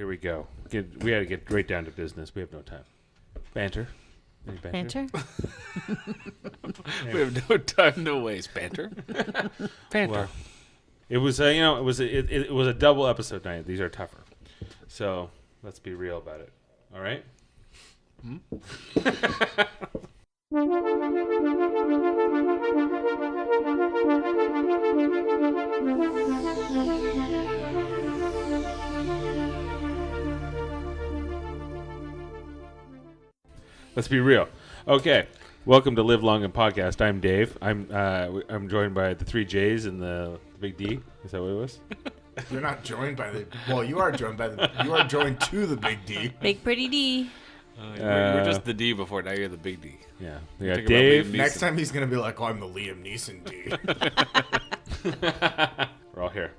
Here we go. We had to get right down to business. We have no time. Banter. Any banter? We have no time to waste. Banter. Banter. Well, it was it was a double episode night. These are tougher. So let's be real about it. All right. Let's be real. Okay. Welcome to Live Long and Podcast. I'm Dave. I'm joined by the 3 J's and the Big D. Is that what it was? You're not joined by the. Well, you are joined by the. You are joined to the Big D. Big pretty D. You're just the D before. Now you're the big D. Yeah. We got Dave. Next time he's gonna be like, "Oh, I'm the Liam Neeson D." We're all here.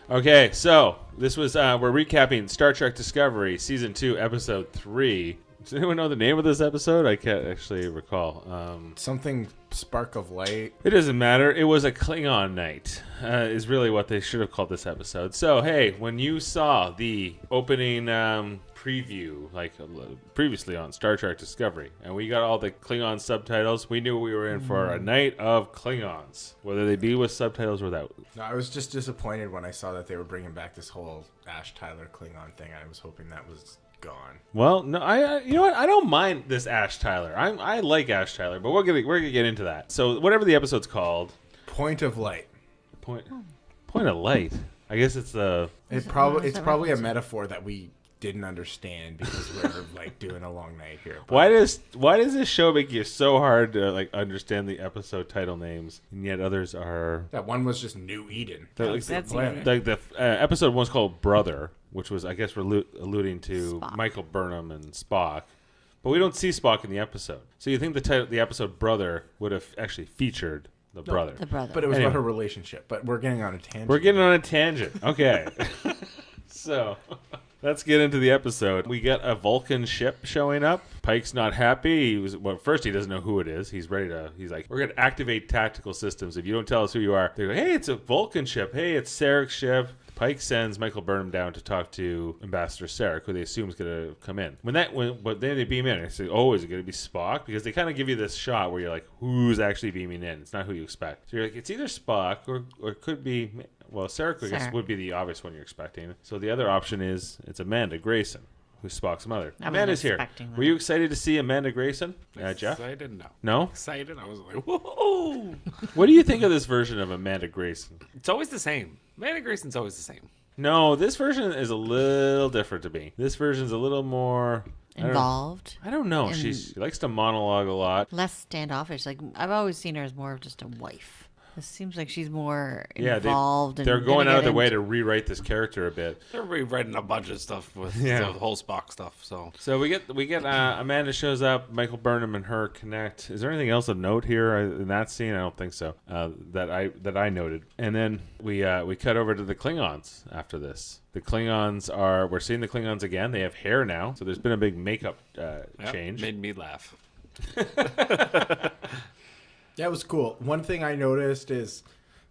Okay, so this was we're recapping Star Trek Discovery Season 2, Episode 3. Does anyone know the name of this episode? I can't actually recall. Something spark of light. It doesn't matter. It was a Klingon night, is really what they should have called this episode. So, hey, when you saw the opening preview, like previously on Star Trek Discovery, and we got all the Klingon subtitles, we knew we were in for a night of Klingons, whether they be with subtitles or without. No, I was just disappointed when I saw that they were bringing back this whole Ash Tyler Klingon thing. I was hoping that was gone. Well, no, I you know what? I don't mind this Ash Tyler. I like Ash Tyler, but we're gonna get into that. So whatever the episode's called, Point of Light. Point of Light. I guess it's the. It's probably a metaphor that we didn't understand because we're like doing a long night here. But Why does this show make you so hard to like understand the episode title names, and yet others are. That one was just New Eden. That's Like the episode one's called Brother, which was, I guess, we're alluding to Spock. Michael Burnham and Spock, but we don't see Spock in the episode. So you think the episode Brother would have actually featured the brother? The brother. But it was Anyway. about her relationship. But we're getting on a tangent. We're getting on a tangent. Okay. So let's get into the episode. We get a Vulcan ship showing up. Pike's not happy. First he doesn't know who it is. He's like, we're going to activate tactical systems. If you don't tell us who you are, they go, hey, it's a Vulcan ship. Hey, it's Sarek's ship. Pike sends Michael Burnham down to talk to Ambassador Sarek, who they assume is going to come in. But then they beam in. I say, oh, is it going to be Spock? Because they kind of give you this shot where you're like, who's actually beaming in? It's not who you expect. So you're like, it's either Spock or it could be, well, Sarek, I guess, would be the obvious one you're expecting. So the other option is it's Amanda Grayson, who's Spock's mother. Amanda's here. That. Were you excited to see Amanda Grayson, Jeff? Excited? No. No? Excited? I was like, whoa! What do you think of this version of Amanda Grayson? It's always the same. Amanda Grayson's always the same. No, this version is a little different to me. This version's a little more Involved. I don't know. She likes to monologue a lot. Less standoffish. Like, I've always seen her as more of just a wife. It seems like she's more involved. They're going out of their way to rewrite this character a bit. They're rewriting a bunch of stuff with the whole Spock stuff. So we get Amanda shows up. Michael Burnham and her connect. Is there anything else of note here in that scene? I don't think so. That I noted. And then we cut over to the Klingons after this. The Klingons we're seeing the Klingons again. They have hair now, so there's been a big makeup change. Made me laugh. Yeah, it was cool. One thing I noticed is,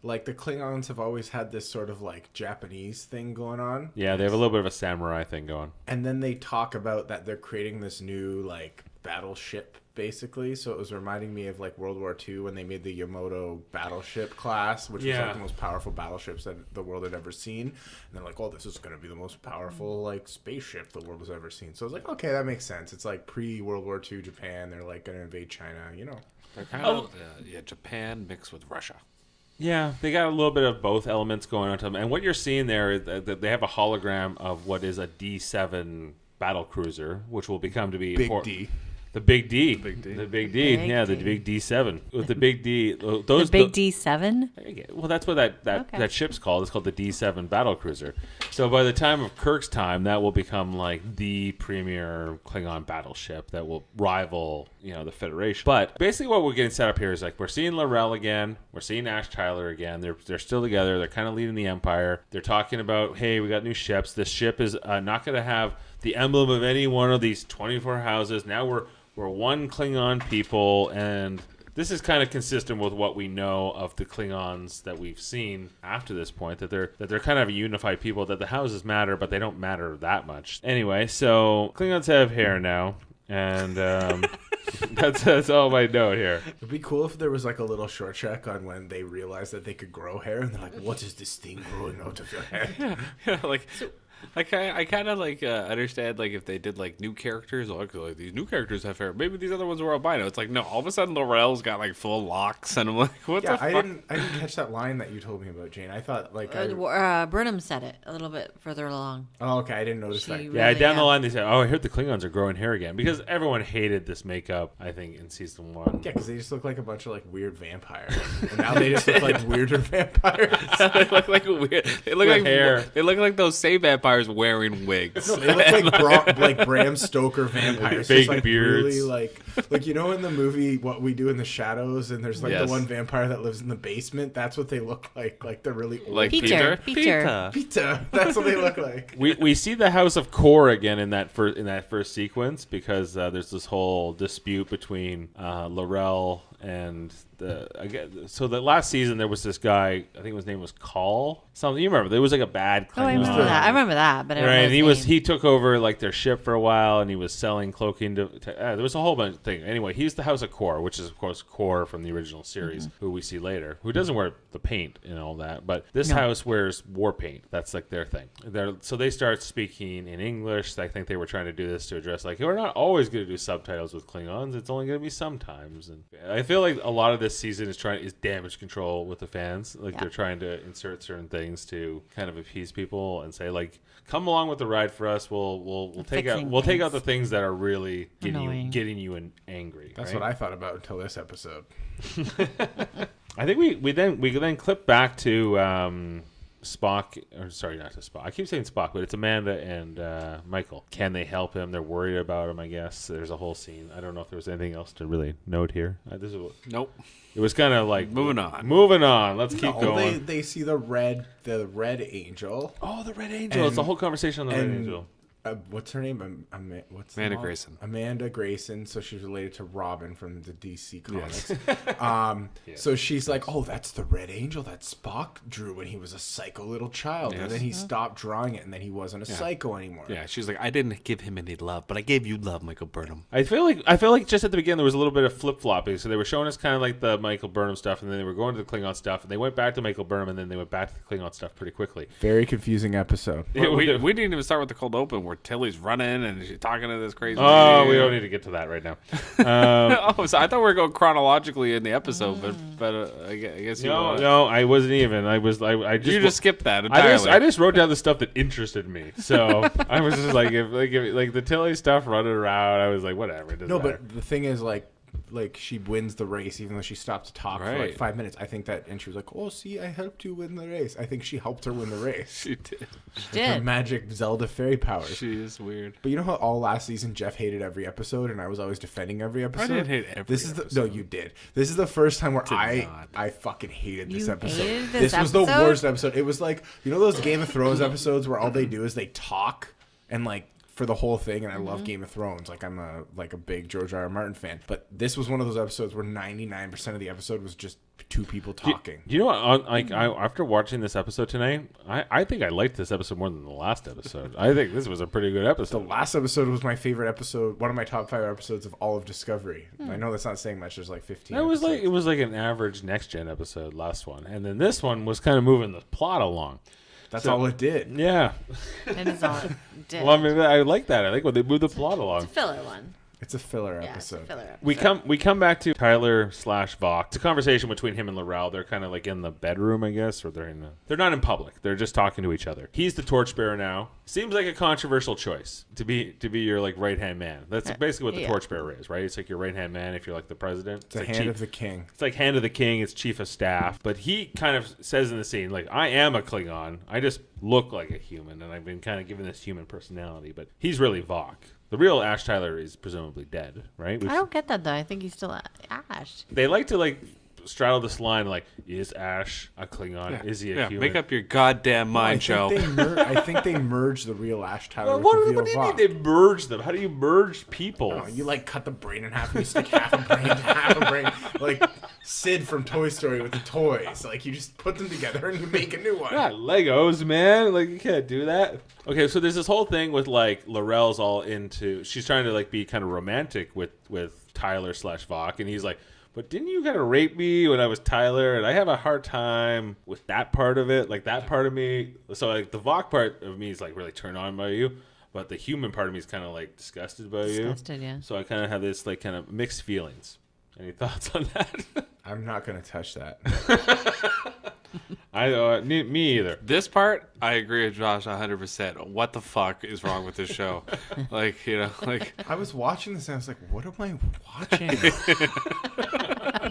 like, the Klingons have always had this sort of, like, Japanese thing going on. Yeah, they have a little bit of a samurai thing going. And then they talk about that they're creating this new, like, battleship, basically. So it was reminding me of, like, World War II when they made the Yamato battleship class, which was, like, the most powerful battleships that the world had ever seen. And they're like, oh, this is going to be the most powerful, like, spaceship the world has ever seen. So I was like, okay, that makes sense. It's, like, pre-World War II Japan. They're, like, going to invade China, you know. They're kind of Japan mixed with Russia. Yeah, they got a little bit of both elements going on to them. And what you're seeing there is that they have a hologram of what is a D7 battle cruiser, which will become to be Big D. The Big D. The Big D. The Big D. Big The D. Big D7. With the Big D. The Big D7? Well, that's what that ship's called. It's called the D7 battle cruiser. So by the time of Kirk's time, that will become like the premier Klingon battleship that will rival, the Federation. But basically what we're getting set up here is like we're seeing L'Rell again. We're seeing Ash Tyler again. They're still together. They're kind of leading the Empire. They're talking about, hey, we got new ships. This ship is not going to have the emblem of any one of these 24 houses. Now we're one Klingon people, and this is kind of consistent with what we know of the Klingons that we've seen after this point, that they're kind of a unified people, that the houses matter, but they don't matter that much. Anyway, so Klingons have hair now, and that's all my note here. It'd be cool if there was like a little short check on when they realized that they could grow hair, and they're like, "What is this thing growing out of your head?" Yeah, like. Like I kind of like understand like if they did like new characters, like these new characters have hair. Maybe these other ones were albino. It's like no, all of a sudden Laurel's got like full locks, and I'm like, what the fuck? I didn't catch that line that you told me about, Jane. I thought like Burnham said it a little bit further along. Oh, okay, I didn't notice that. Yeah, down the line they said, "Oh, I heard the Klingons are growing hair again," because everyone hated this makeup. I think in season 1. Yeah, because they just look like a bunch of like weird vampires, and now they just look like weirder vampires. They look like weird. They look like hair. They look like those same vampires wearing wigs. No, they look like Bram Stoker vampires, Fake just like beards. really like you know in the movie What We Do in the Shadows, and there's like the one vampire that lives in the basement. That's what they look like. Like they're really old. Like Peter. Pizza. That's what they look like. We see the House of Kor again in that first sequence, because there's this whole dispute between Laurel and so the last season there was this guy, I think his name was Call something. You remember there was like a bad Klingon. Oh, I remember that. But I don't know his name. He took over like their ship for a while, and he was selling cloaking to there was a whole bunch of things. Anyway, he's the House of Kor, which is of course Kor from the original series, who we see later, who doesn't wear the paint and all that, but this house wears war paint. That's like their thing. So they start speaking in English. I think they were trying to do this to address like, we're not always going to do subtitles with Klingons. It's only going to be sometimes. And I feel like a lot of this season is damage control with the fans. Like they're trying to insert certain things to kind of appease people and say like, come along with the ride for us. We'll take out the things that are really getting you angry. That's right? what I thought about until this episode. I think we then clip back to Spock, or sorry, not to Spock. I keep saying Spock, but it's Amanda and Michael. Can they help him? They're worried about him, I guess. There's a whole scene. I don't know if there was anything else to really note here. Nope. It was kind of like moving on. Moving on. Let's keep going. They see the red angel. Oh, the red angel. It's a whole conversation on the red angel. What's her name? Amanda Grayson. Amanda Grayson. So she's related to Robin from the DC comics. Yes. So she's like, oh, that's the Red Angel that Spock drew when he was a psycho little child. Yes. And then he stopped drawing it, and then he wasn't a psycho anymore. Yeah, she's like, I didn't give him any love, but I gave you love, Michael Burnham. I feel like just at the beginning there was a little bit of flip flopping. So they were showing us kind of like the Michael Burnham stuff, and then they were going to the Klingon stuff, and they went back to Michael Burnham, and then they went back to the Klingon stuff pretty quickly. Very confusing episode. Yeah, we didn't even start with the cold open where Tilly's running and she's talking to this crazy lady. We don't need to get to that right now. So I thought we were going chronologically in the episode, but I guess no, I wasn't even. I just you just skipped that entirely. I just wrote down the stuff that interested me. So I was just like, if the Tilly stuff running around, I was like, whatever. It doesn't matter. But the thing is, like she wins the race even though she stopped to talk for like 5 minutes. I think that, and she was like, oh, see, I helped you win the race. I think she helped her win the race. She did. Her magic Zelda fairy powers. She is weird. But you know how all last season Jeff hated every episode and I was always defending every episode? I didn't hate every episode. No, you did. This is the first time where I fucking hated this episode. Hated this was the worst episode. It was like, you know those Game of Thrones episodes where all they do is they talk and like for the whole thing, and I love Game of Thrones. Like I'm a big George R. R. Martin fan. But this was one of those episodes where 99% of the episode was just two people talking. You know what? After watching this episode tonight, I think I liked this episode more than the last episode. I think this was a pretty good episode. The last episode was my favorite episode, one of my top 5 episodes of all of Discovery. I know that's not saying much. There's like 15. It was like an average Next Gen episode, last one, and then this one was kind of moving the plot along. That's all it did. Yeah. That is all it did. Well, I mean, I like that. I like when they move the plot along. It's a filler one. It's a filler Yeah, episode. it's a filler episode. We come back to Tyler/Vok. It's a conversation between him and Laurel. They're kind of like in the bedroom, I guess, or they're not in public. They're just talking to each other. He's the torchbearer now. Seems like a controversial choice to be your like right hand man. That's basically what the torchbearer is, right? It's like your right hand man if you're like the president. It's the hand of the king. It's like hand of the king. It's chief of staff. But he kind of says in the scene, like, I am a Klingon. I just look like a human, and I've been kind of given this human personality. But he's really Vok. The real Ash Tyler is presumably dead, right? I don't get that though. I think he's still Ash. They like to straddle this line like, is Ash a Klingon? Is he a human? Make up your goddamn mind, Joe. I think they merged the real Ash Tyler What with the do real you mean Voq. they merge them? How do you merge people? Oh, you like cut the brain in half and you stick half a brain to half a brain. Like Sid from Toy Story with the toys. Like you just put them together and you make a new one. Not Legos, man. Like you can't do that. Okay, so there's this whole thing with like Laurel's all into. She's trying to like be kind of romantic with Tyler / Voq, and he's like, "But didn't you kind of rape me when I was Tyler? And I have a hard time with that part of it. Like that part of me. So like the Voq part of me is like really turned on by you, but the human part of me is kind of like disgusted by you. Disgusted, yeah. So I kind of have this like kind of mixed feelings. Any thoughts on that? I'm not gonna touch that. Me either. This part, I agree with Josh 100%. What the fuck is wrong with this show? Like, I was watching this and I was like, what am I watching?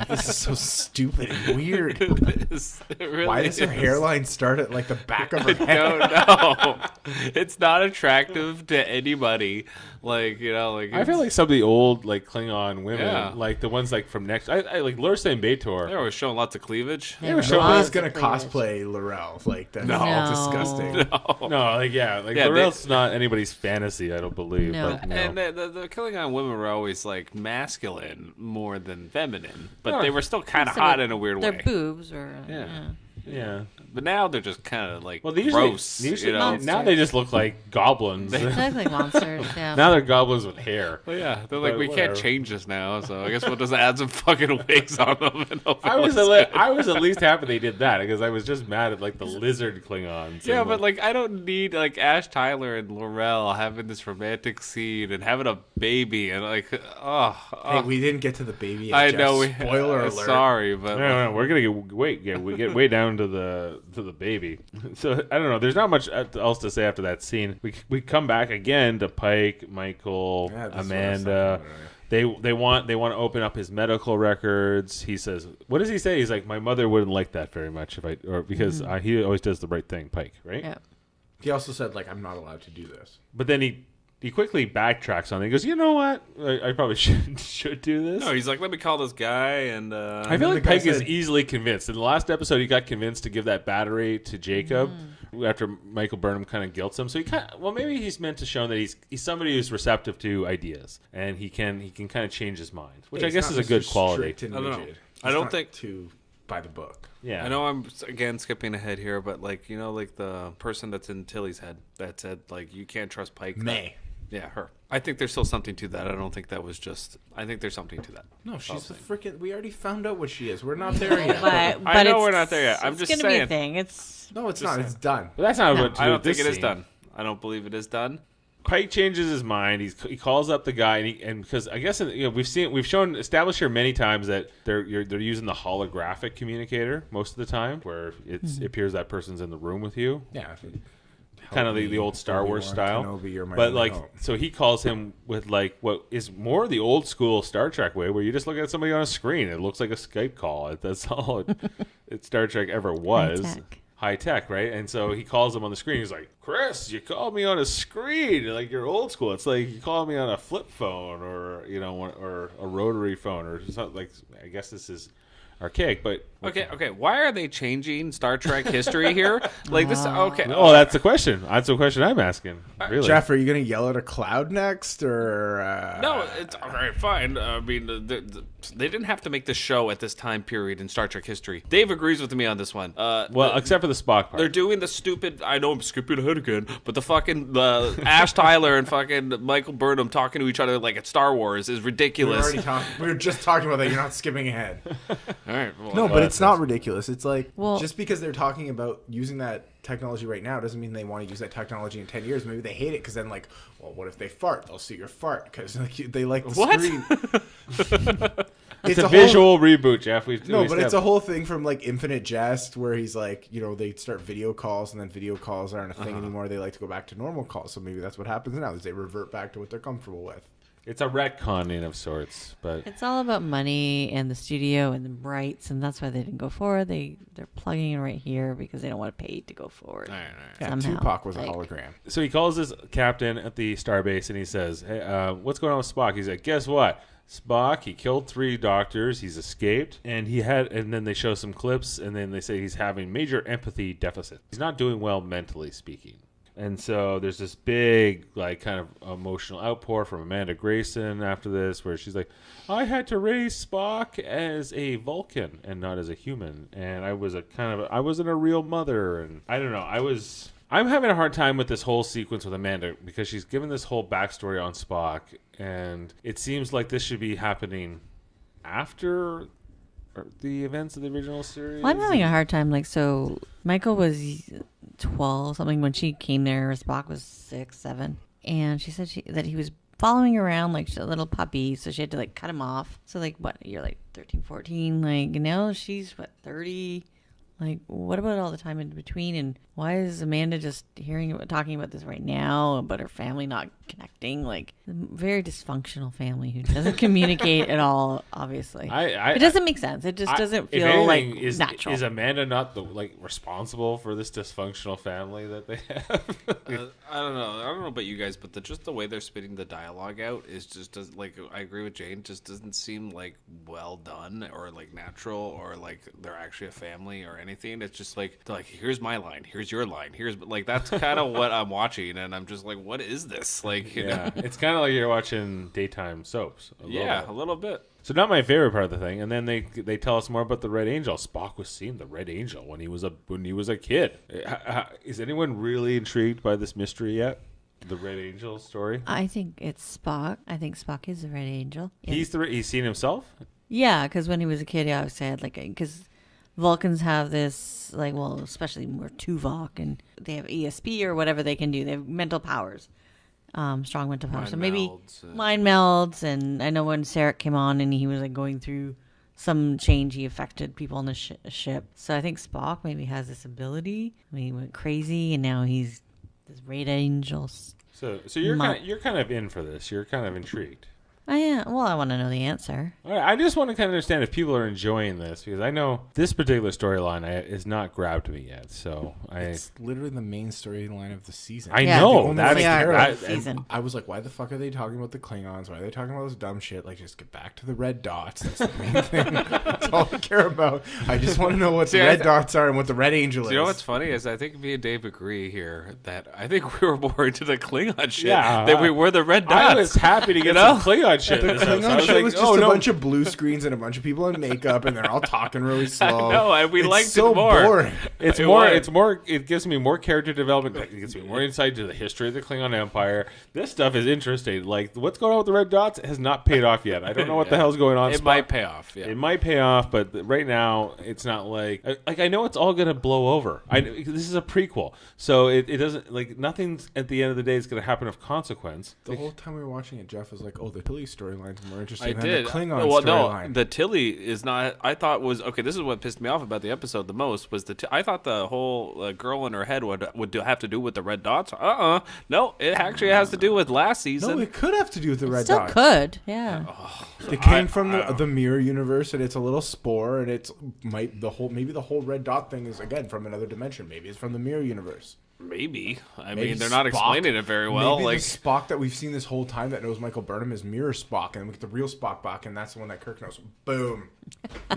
This is so stupid and weird. it really Why does her is. hairline start at like the back of her head? No. It's not attractive to anybody. Like, I feel like some of the old like Klingon women, Yeah. like the ones like from next, I like Lursa and B'Etor. they were showing lots of cleavage. They were Nobody's lots gonna of cleavage. cosplay Laurel. Like that's No. disgusting. No, like Yeah, Laurel's not anybody's fantasy, I don't believe. No. But, no. And the Klingon women were always like masculine more than feminine, but No. they were still kind of So hot in a weird Their way. boobs were. Yeah. yeah. But now they're just kind of like Well, they usually, gross. now they just look like goblins. They look like monsters, yeah. Now they're goblins with hair. Well, yeah, they're like, But we whatever. can't change this now, so I guess we'll just add some fucking wigs on them. And hope I it was looks good. I was at least happy they did that because I was just mad at like the lizard Klingons. Yeah, and, but like I don't need like Ash Tyler and Laurel having this romantic scene and having a baby and like Hey, we didn't get to the baby yet, I Jeff. know. Spoiler alert. Sorry, but No, we're gonna we get way down to the baby. So I don't know. There's not much else to say after that scene. We come back again to Pike, Michael, Yeah, that's what I was Amanda. talking about. They want to open up his medical records. He says, "What does he say?" He's like, "My mother wouldn't like that very much because he always does the right thing." Pike, right? Yeah. He also said like I'm not allowed to do this. But then he quickly backtracks on it. He goes, "You know what? I probably should do this." no, he's like, let me call this guy and I feel then like the guy Pike is said- easily convinced. In the last episode, he got convinced to give that battery to Jacob after Michael Burnham kind of guilts him. So maybe he's meant to show that he's somebody who's receptive to ideas and he can kind of change his mind, which I He's guess not is a good Mr. quality. Strict and I don't know. rigid. I don't He's think- not too by the book. Yeah, I know I'm again skipping ahead here, but like like the person that's in Tilly's head that said like you can't trust Pike. May. Yeah, her. I think there's still something to that. I don't think that was just. I think there's something to that. No, she's I'll a say. freaking. We already found out what she is. We're not there yet. But I know it's, we're not there yet. I'm it's just gonna be saying. a thing. It's No, it's not. It's done. but that's not No. what. I don't this think it is scene. done. I don't believe it is done. Pike changes his mind. He calls up the guy, and because I guess we've established here many times that they're using the holographic communicator most of the time, where it appears that person's in the room with you. Yeah. Kind of the old Star Wars style. Kenobi, you're my But only like, hope. so he calls him with like what is more the old school Star Trek way, where you just look at somebody on a screen. It looks like a Skype call. That's all it Star Trek ever was. High-tech. High tech, right? And so he calls him on the screen. He's like, "Chris, you called me on a screen. Like you're old school. It's like you called me on a flip phone or or a rotary phone or something. Like I guess this is archaic, but Okay. Why are they changing Star Trek history here? Like this. Okay. Oh, that's the question. That's the question I'm asking. Really, Jeff, are you gonna yell at a cloud next, or No, it's all right, fine. I mean, they didn't have to make this show at this time period in Star Trek history. Dave agrees with me on this one. Well, except for the Spock part. They're doing the stupid. I know I'm skipping ahead again, but the Ash Tyler and fucking Michael Burnham talking to each other like it's Star Wars is We ridiculous. were just talking about that. You're not skipping ahead. All right. Well, No, but it's not ridiculous. It's like Well- just because they're talking about using that technology right now doesn't mean they want to use that technology in 10 years. Maybe they hate it because then, like, well, what if they fart? They'll see your fart because like, they like the What? screen. it's a whole- visual reboot, Jeff. No, but it's a whole thing from like Infinite Jest where he's like, they start video calls and then video calls aren't a thing anymore. They like to go back to normal calls. So maybe that's what happens now is they revert back to what they're comfortable with. It's a retconning of sorts, but It's all about money and the studio and the rights, and that's why they didn't go forward. They're plugging in right here because they don't want to pay to go forward. All right. Yeah, Somehow, Tupac was a like- hologram. so he calls his captain at the starbase and he says, "Hey, what's going on with Spock?" He's like, "Guess what? Spock. He killed 3 doctors. He's escaped, and then they show some clips, and then they say he's having major empathy deficit. He's not doing well mentally speaking. And so there's this big, like, kind of emotional outpour from Amanda Grayson after this, where she's like, I had to raise Spock as a Vulcan and not as a human. And I wasn't a real mother. And I don't know. I'm having a hard time with this whole sequence with Amanda because she's given this whole backstory on Spock. And it seems like this should be happening after the events of the original series. Well, I'm having a hard time. Like, so Michael was 12 something when she came there. Spock was 6, 7, and she said that he was following her around like a little puppy, so she had to like cut him off. So like, what, you're like 13, 14, like now she's what, 30? Like, what about all the time in between? And why is Amanda just talking about this right now about her family not connecting? Like, a very dysfunctional family who doesn't communicate at all. Obviously, it doesn't make sense. It just doesn't feel like natural. Is Amanda not responsible for this dysfunctional family that they have? I don't know about you guys, but just the way they're spitting the dialogue out is just like, I agree with Jane. Just doesn't seem like well done or like natural or like they're actually a family or anything. It's just like, they're like, here's my line, here's your line, here's like, that's kind of what I'm watching, and I'm just like, what is this? Like, you know? It's kind of like you're watching daytime soaps. A little bit. So not my favorite part of the thing, and then they tell us more about the Red Angel. Spock was seeing the Red Angel when he was a kid. Is anyone really intrigued by this mystery yet? The Red Angel story? I think it's Spock. I think Spock is the Red Angel. Yeah. He's seen himself? Yeah, because when he was a kid, he always said, like, because Vulcans have this, like, well, especially more Tuvok, and they have ESP or whatever they can do. They have mental powers, strong mental powers. So maybe mind melds. And I know when Sarek came on and he was like going through some change, he affected people on the ship. So I think Spock maybe has this ability. I mean, he went crazy, and now he's this Red Angel. So you're kind of in for this. You're kind of intrigued. I am. Well, I want to know the answer. All right, I just want to kind of understand if people are enjoying this, because I know this particular storyline is not grabbed me yet. So it's literally the main storyline of the season. I know that season. I was like, why the fuck are they talking about the Klingons? Why are they talking about this dumb shit? Like, just get back to the red dots. That's the main thing. That's all I care about. I just want to know what the red dots are and what the Red Angel is. You know what's funny is I think me and Dave agree here that I think we were more into the Klingon shit than we were the red dots. I was happy to get some Klingon shit. The Klingon shit was just a bunch of blue screens and a bunch of people in makeup, and they're all talking really slow. No, and we liked so it more. Boring. It's more. It gives me more character development. It gives me more insight to the history of the Klingon Empire. This stuff is interesting. Like, what's going on with the red dots has not paid off yet. I don't know what the hell's going on. It might pay off. Yeah, it might pay off, but right now it's not like I know it's all gonna blow over. This is a prequel, so it doesn't, like, nothing's at the end of the day is gonna happen of consequence. The whole time we were watching it, Jeff was like, "Oh, the Tilly storyline's more interesting." The Klingon storyline. No, the Tilly is not. I thought was okay. This is what pissed me off about the episode the most was I thought the whole girl in her head would have to do with the red dots. No, it actually has to do with last season. No, it could have to do with the red Still dots. Could, yeah. It came from the mirror universe, and it's a little spore, and maybe the whole red dot thing is again from another dimension. Maybe it's from the mirror universe. Maybe. I mean, they're not explaining it very well. Maybe like the Spock that we've seen this whole time that knows Michael Burnham is Mirror Spock, and we get the real Spock back, and that's the one that Kirk knows. Boom.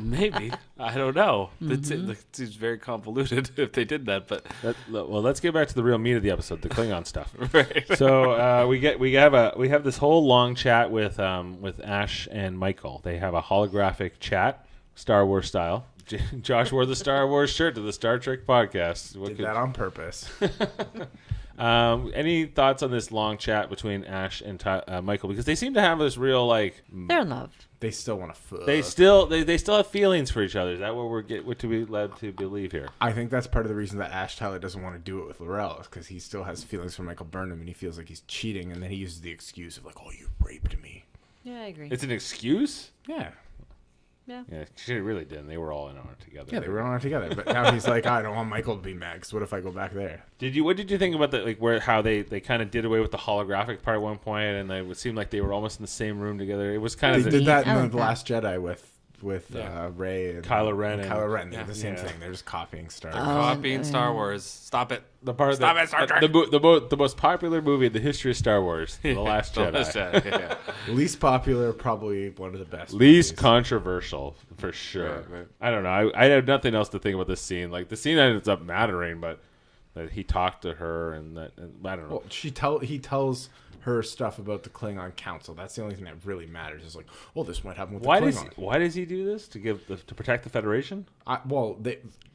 Maybe. I don't know. It seems very convoluted if they did that. But well, let's get back to the real meat of the episode, the Klingon stuff. Right. So we have this whole long chat with Ash and Michael. They have a holographic chat, Star Wars style. Josh wore the Star Wars shirt to the Star Trek podcast. Did that on purpose. Any thoughts on this long chat between Ash and Michael? Because they seem to have this real, like, they're in love. They still want to fuck. They still have feelings for each other. Is that what we're to be led to believe here? I think that's part of the reason that Ash Tyler doesn't want to do it with Laurel, is because he still has feelings for Michael Burnham, and he feels like he's cheating, and then he uses the excuse of like, "Oh, you raped me." Yeah, I agree. It's an excuse? Yeah. Yeah, she really didn't. They were all in on it together. Yeah, they were on it together. But now he's like, I don't want Michael to be mad, because what if I go back there? What did you think about how they kind of did away with the holographic part at one point, and it would seem like they were almost in the same room together? It was kind of did that in the Last Jedi with Ray and Kylo Ren Kylo Ren. They're yeah. the same thing. They're just copying Star Wars. Copying Star Wars. Stop it. The part Stop that, it, Star Trek. the most popular movie in the history of Star Wars, The Last The Jedi. Last Jedi, yeah. Least popular, probably one of the best. Least movies. controversial, for sure. Right. I don't know. I have nothing else to think about this scene. Like, the scene ends up mattering, but that he talked to her and I don't know. Well, he tells her stuff about the Klingon Council. That's the only thing that really matters. Is like, well, this might happen with the Klingon. Why does he do this? To protect the Federation?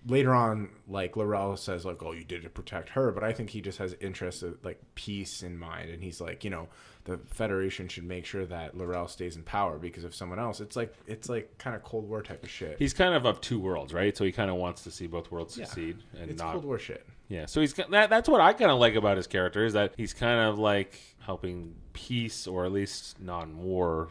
Later on, like, L'Rell says, like, oh, you did it to protect her, but I think he just has interest of, like, peace in mind, and he's like, the Federation should make sure that L'Rell stays in power, because if someone else, it's like kind of Cold War type of shit. He's kind of two worlds, right? So he kind of wants to see both worlds succeed, and it's not Cold War shit. Yeah, so that's what I kind of like about his character, is that he's kind of like helping peace, or at least not war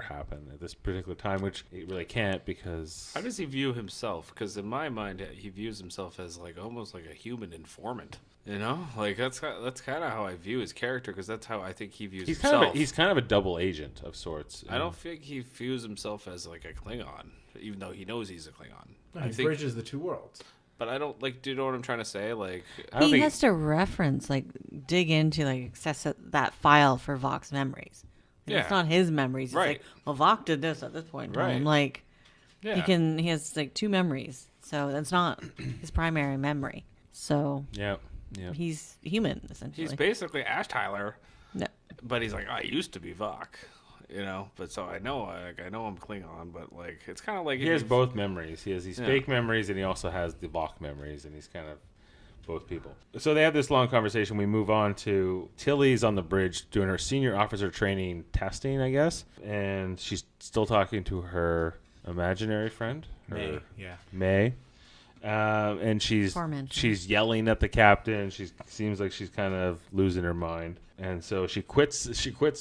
happen at this particular time, which it really can't, because How does he view himself? Because in my mind, he views himself as like almost like a human informant. Like that's kind of how I view his character, because that's how I think he views himself. He's kind of a double agent of sorts. I don't think he views himself as like a Klingon, even though he knows he's a Klingon. No, I he think, bridges the two worlds. but I don't like. Do you know what I'm trying to say? Like, He has to reference, like, dig into, like, access that file for Vok's memories. Yeah. It's not his memories. It's Right. like, well, Vok did this at this point in time. Right. Like, yeah, he has, like, two memories. So that's not his primary memory. So Yeah. he's human, essentially. he's basically Ash Tyler, No. but he's like, I used to be Vok. But so I know I'm Klingon, but like it's kind of like He has both memories. He has these fake memories, and he also has the Vok memories, and he's kind of both people. So they have this long conversation. We move on to Tilly's on the bridge doing her senior officer training testing, I guess, and she's still talking to her imaginary friend, May. And she's yelling at the captain. She seems like she's kind of losing her mind, and so she quits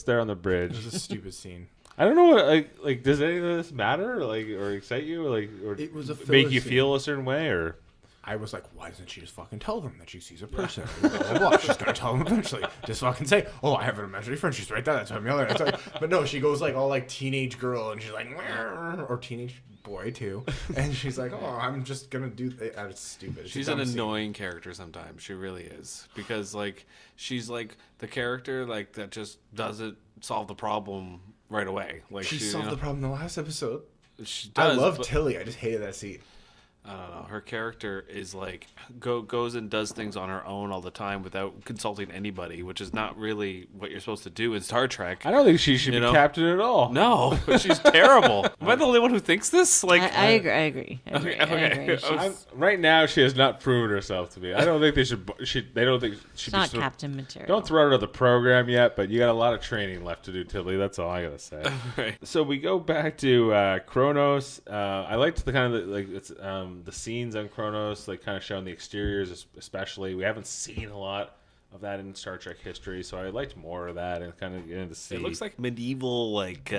there on the bridge. It was a stupid scene. I don't know what like does any of this matter, or excite you, or It was a make filler you scene. feel a certain way, or I was like, why doesn't she just fucking tell them that she sees a person? Blah, blah, blah. She's gonna tell them eventually. Just fucking say, oh, I have an imaginary friend. She's right there. That's why I'm yelling. But no, she goes like all like teenage girl, and she's like, or teenage boy too, and she's like, oh, I'm just gonna do. It's stupid. It's She's a an dumb scene. annoying character sometimes. She really is, because like she's like the character like that just doesn't solve the problem right away. Like She solved the problem in the last episode. She does. I love but- Tilly. I just hated that scene. I don't know. Her character is like goes and does things on her own all the time without consulting anybody, which is not really what you're supposed to do in Star Trek. I don't think she should be captain at all. No, but she's terrible. Am I the only one who thinks this? Like, I agree. Okay. She's Right now, she has not proven herself to be. I don't think they should. They don't think she not captain material. Don't throw her out of the program yet, but you got a lot of training left to do, Tilly. That's all I gotta say. Right. So we go back to Kronos. I liked the kind of the scenes on Kronos, like kind of showing the exteriors, especially. We haven't seen a lot of that in Star Trek history, so I liked more of that and kind of getting to see. It looks like medieval, like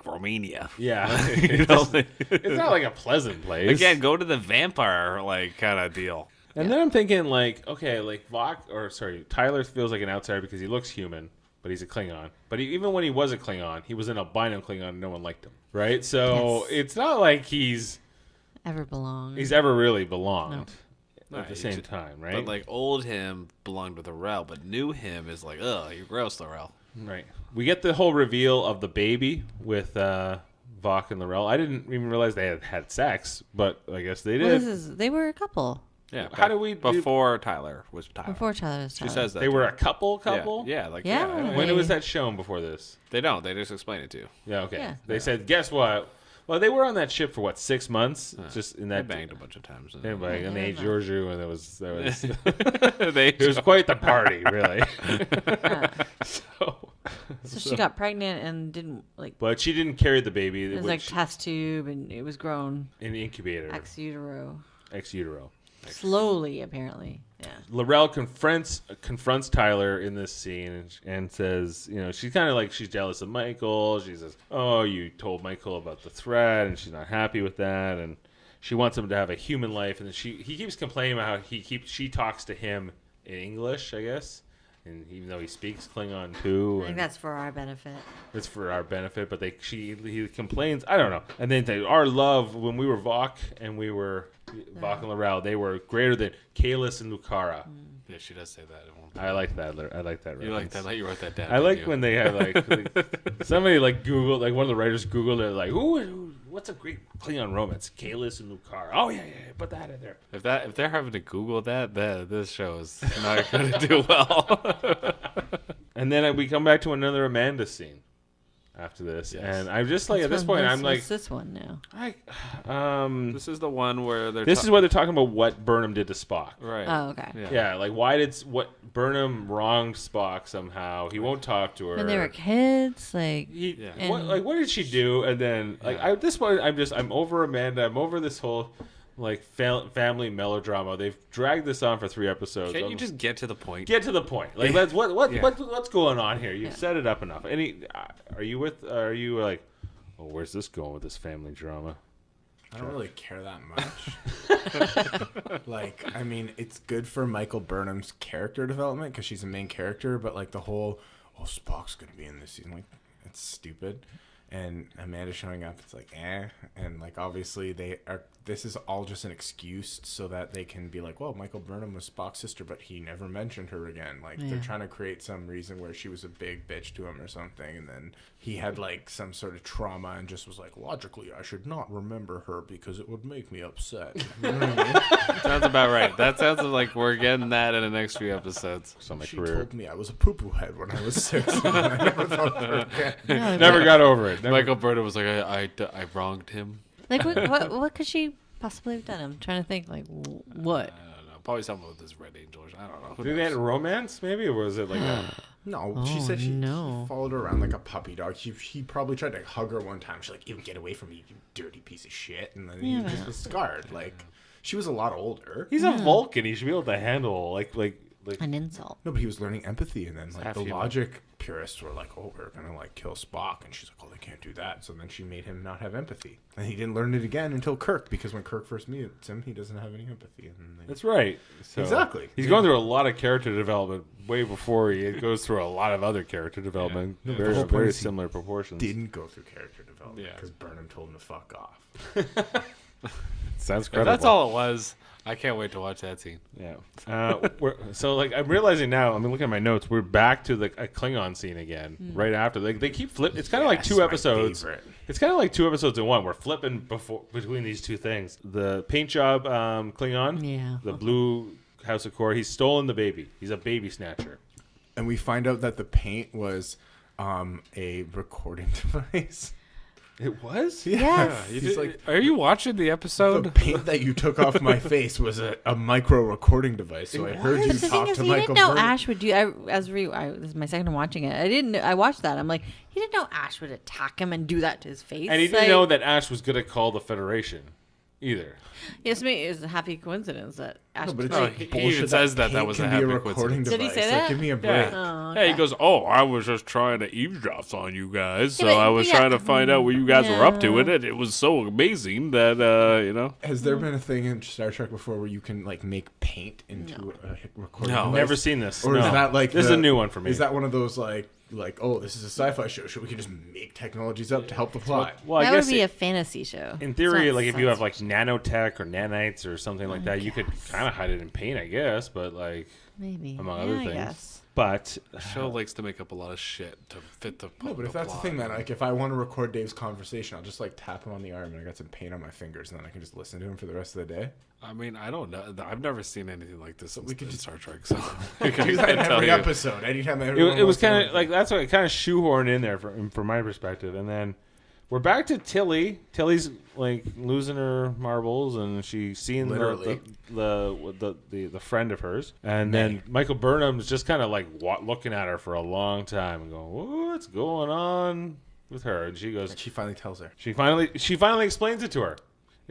Romania. Yeah, You know, like- it's not like a pleasant place. Again, go to the vampire like kind of deal. And then I'm thinking, like, okay, like Tyler feels like an outsider because he looks human, but he's a Klingon. But even when he was a Klingon, he was an albino Klingon and no one liked him, right? So Yes. it's not like he's ever belong. ever really belonged No, at the he same just- time, right? But like old him belonged with Laurel, but new him is like, ugh, you're gross, Laurel. Right. We get the whole reveal of the baby with Vok and L'Rell. I didn't even realize they had sex, but I guess they Well, did. they were a couple Yeah. How do we do- before Tyler was Tyler? before Tyler was She Tyler. says that They were a couple? Yeah, like Yeah. When was that shown before this? They don't. They just explain it to you. Yeah, okay. Yeah. They said, guess what? Well, they were on that ship for, 6 months? Just in They that... banged a bunch of times. Anyway, and they Giorgio, and They it was quite the party, really. So she got pregnant and didn't like. But she didn't carry the baby. It was like test tube, and it was grown in the incubator, ex utero. ex utero. Slowly, apparently. Yeah. L'Rell confronts Tyler in this scene and says, she's kind of like she's jealous of Michael. She says, "Oh, you told Michael about the threat," and she's not happy with that, and she wants him to have a human life. And he keeps complaining about how she talks to him in English, I guess. and even though he speaks Klingon too, I think that's for our benefit. it's for our benefit. But he complains. I don't know. And then our love when we were Vok and we were Vok and L'Rell, they were greater than Kalis and Lucara. Yeah, she does say that. I like that. I like that. You like that? Like you wrote that down. I like when they have somebody Google, one of the writers Googled it, what's a great Klingon romance? Kalis and Lucara. Oh yeah, put that in there. If they're having to Google that, this show is not going to do well. And then we come back to another Amanda scene after this, and I'm just at this point, I'm like, what's this one now? This is the one where this is where they're talking about what Burnham did to Spock. Right. Oh, okay. Yeah, why did Burnham wronged Spock somehow? He won't talk to her. When they were kids, what what did she do? And then at this point, I'm over Amanda. I'm over this whole family melodrama. They've dragged this on for 3 episodes. Can't you just get to the point? Get to the point. Let's what's going on here? You've set it up enough. Are you like, oh, where's this going with this family drama? I don't really care that much. I mean, it's good for Michael Burnham's character development because she's a main character, but the whole, Spock's gonna be in this season, it's stupid. And Amanda showing up, it's and obviously this is all just an excuse so that they can be well, Michael Burnham was Spock's sister, but he never mentioned her again. They're trying to create some reason where she was a big bitch to him or something, and then he had some sort of trauma and just was logically, I should not remember her because it would make me upset. You know what I mean? Sounds about right. That sounds like we're getting that in the next few episodes. So my She career told me I was a poo-poo head when I was 6. And I never thought of her again. never got over it. Michael Burnham was like, I wronged him. What could she possibly have done? I'm trying to think, what? I don't know. Probably something with this Red Angel. I don't know. Did they have romance maybe, or was it No, she said she followed her around like a puppy dog. He probably tried to hug her one time. She's like, "Even get away from me, you dirty piece of shit!" And then he just was scarred. She was a lot older. He's a Vulcan. He should be able to handle an insult? No, but he was learning empathy, and then the human. Logic purists were like, "Oh, we're gonna kill Spock," and she's like, "Oh, they can't do that." So then she made him not have empathy, and he didn't learn it again until Kirk, because when Kirk first meets him, he doesn't have any empathy. That's right. So exactly. He's going through a lot of character development way before he goes through a lot of other character development. Yeah. Very similar proportions. Didn't go through character development because Burnham told him to fuck off. Sounds If credible. that's all it was. I can't wait to watch that scene. Yeah. I'm realizing now. I'm looking at my notes. We're back to a Klingon scene again. Right after they keep flipping. It's kind of like 2 episodes. It's kind of like 2 episodes in one. We're flipping between these 2 things. The paint job Klingon. Yeah. The blue House of Core. He's stolen the baby. He's a baby snatcher. And we find out that the paint was a recording device. It was? Yes. He's Are you watching the episode? the paint that you took off my face was a micro recording device. So I heard you But the thing talk is, to he Michael didn't know Burnham. Ash would do. This is my second time watching it. I watched that. I'm like, he didn't know Ash would attack him and do that to his face. And he didn't know that Ash was going to call the Federation either. Yes, me. It's a happy coincidence that Ash. No, but it's No, like he bullshit even says that paint was a can happy be recording coincidence. device. Did he say that? Give me a break. Yeah. Oh, Yeah, he okay. goes, I was just trying to eavesdrop on you guys, so Yeah, but- I was yeah. trying to find out what you guys were up to, Yeah. and it was so amazing that, Has there been a thing in Star Trek before where you can make paint into a recording No. device? Never seen this. Or No. is that This is a new one for me. Is that one of those oh, this is a sci-fi show, so we can just make technologies up to help the plot? Well, I That guess would be a fantasy show. in theory, It's not if you have science nanotech or nanites or something like that, you could kind of hide it in paint, I guess. But maybe among yeah, other I things. guess. But the show likes to make up a lot of shit to fit the No, but if that's the thing, man, if I want to record Dave's conversation, I'll just tap him on the arm and I got some paint on my fingers, and then I can just listen to him for the rest of the day. I mean, I don't know. I've never seen anything like this we could in just Star Trek, so We can do that in every episode. Anytime it was kind of that's what it kind of shoehorned in there from my perspective. And then we're back to Tilly. Tilly's losing her marbles, and she's seeing Literally. the friend of hers. And then Michael Burnham's just kind of looking at her for a long time and going, "What's going on with her?" And she goes, She finally tells her. She finally explains it to her.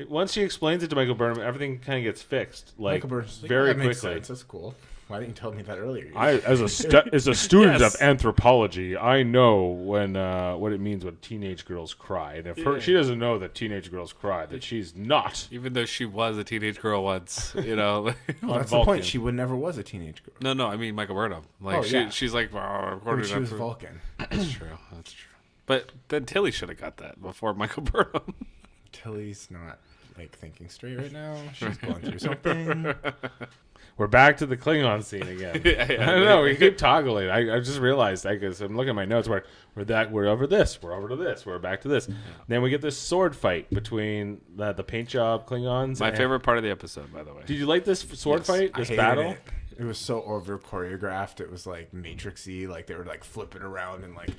Once she explains it to Michael Burnham, everything kind of gets fixed Michael Burnham's like, very that makes quickly. sense. That's cool. Why didn't you tell me that earlier? As a student Yes. of anthropology, I know when what it means when teenage girls cry. And if she doesn't know that teenage girls cry, that she's not. Even though she was a teenage girl once, you know. No, that's the Vulcan. point. She never was a teenage girl. No, I mean Michael Burnham. Like she's like, When she was Vulcan. That's true. But then Tilly should have got that before Michael Burnham. Tilly's not like thinking straight right now. She's going through something. We're back to the Klingon scene again. Yeah. I don't know. We keep toggling. I just realized, because I'm looking at my notes where we're over this, we're over to this, we're back to this. Then we get this sword fight between the paint job Klingons. My favorite part of the episode, by the way. Did you like this sword fight? I This hated battle? It was so over choreographed. It was like Matrixy. Like they were like flipping around and like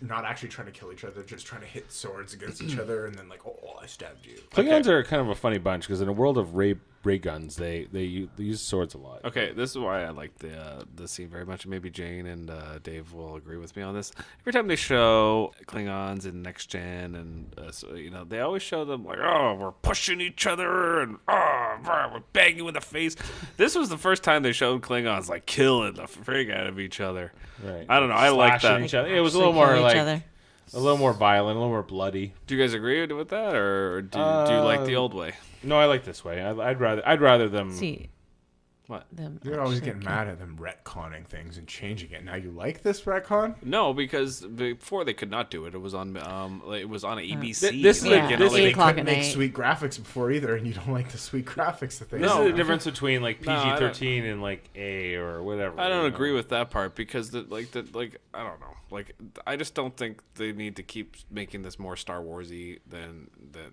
not actually trying to kill each other, just trying to hit swords against each other, and then like, oh, I stabbed you. Klingons are kind of a funny bunch because in a world of ray guns, they use swords a lot. Okay, this is why I like the scene very much. Maybe Jane and Dave will agree with me on this. Every time they show Klingons in Next Gen, and so, you know, they always show them like, oh, we're pushing each other, and we're banging you in the face. This was the first time they showed Klingons like killing the frig out of each other. Right. I don't know. I like Slashing that. each other. It was a little more like a little more violent, a little more bloody. Do you guys agree with that, or do you like the old way? No, I like this way. I'd rather them. See, What? them You're always actually getting mad at them retconning things and changing it. Now you like this retcon? No, because before they could not do it. It was on ABC. This is Yeah. like, This They is- 8 couldn't make at night. sweet graffics before either, and you don't like the sweet graphics that they This No. is the difference between like No, I don't- PG-13 and like A or whatever. I don't you agree know? with that part because I don't know. Like I just don't think they need to keep making this more Star Warsy than that.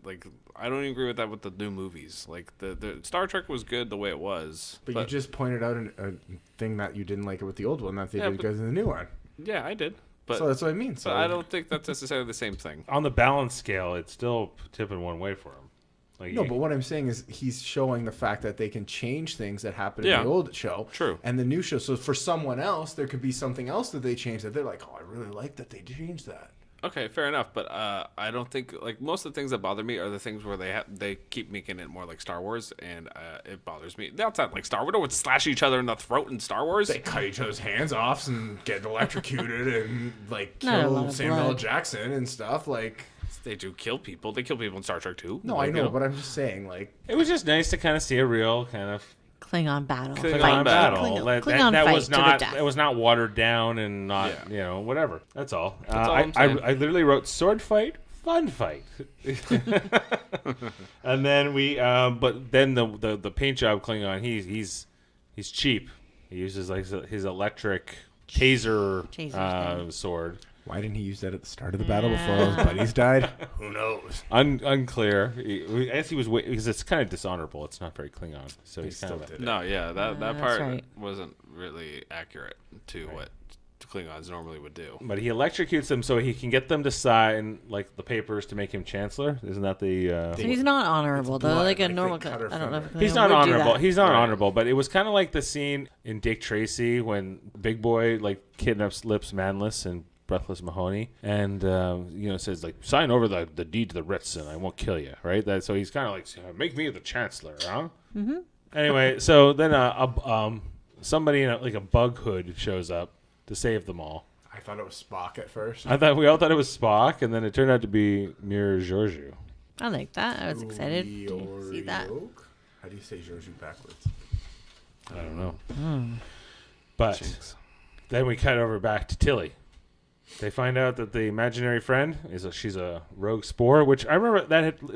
Like I don't even agree with that with the new movies. Like the Star Trek was good the way it was. But you just pointed out a thing that you didn't like it with the old one that they did because of the new one. yeah, I did. But So that's what I mean. So but I don't think that's necessarily the same thing. On the balance scale, it's still tipping one way for him. Like No, but what I'm saying is he's showing the fact that they can change things that happened Yeah. in the old show. True. And the new show. So for someone else, there could be something else that they changed that they're like, oh, I really like that they changed that. Okay, fair enough, but I don't think like most of the things that bother me are the things where they keep making it more like Star Wars, and it bothers me. That's not like Star Wars. We don't slash each other in the throat in Star Wars. They cut each other's hands off and get electrocuted and like Not a lot kill of Samuel L. blood. Jackson and stuff. Like, They do kill people. They kill people in Star Trek too. no, Like, I know, you but I'm just saying, like, it was just nice to kind of see a real kind of Klingon battle. Klingon Klingon battle. Klingon- That- Klingon that fight was to the not death. it was not watered down and not Yeah. whatever. That's all. That's all I'm saying. I literally wrote sword fight, fun fight, and then but then the paint job Klingon he's cheap. He uses like his electric taser Taser sword. why didn't he use that at the start of the battle before all his buddies died? Who knows? Unclear. I guess he was because it's kind of dishonorable. It's not very Klingon, so he's kind still of did it. No, yeah, that that's part right. wasn't really accurate to what Klingons normally would do. But he electrocutes them so he can get them to sign like the papers to make him chancellor. Isn't that the? So he's not honorable though, blood, like a like they normal. cut her I don't know. finger. If He's Klingon not would do honorable. that. He's not Right. honorable, but it was kind of like the scene in Dick Tracy when Big Boy like kidnaps Lips Manless and Breathless Mahoney, and says like sign over the deed to the Ritz and I won't kill you, right? So he's kind of like make me the chancellor, huh? Mm-hmm. Anyway, so then somebody in like a bug hood shows up to save them all. I thought it was Spock at first. We all thought it was Spock, and then it turned out to be Mir Georgiou. I like that. I was excited to see that. How do you say Georgiou backwards? I don't know. But then we cut over back to Tilly. They find out that the imaginary friend she's a rogue spore, which I remember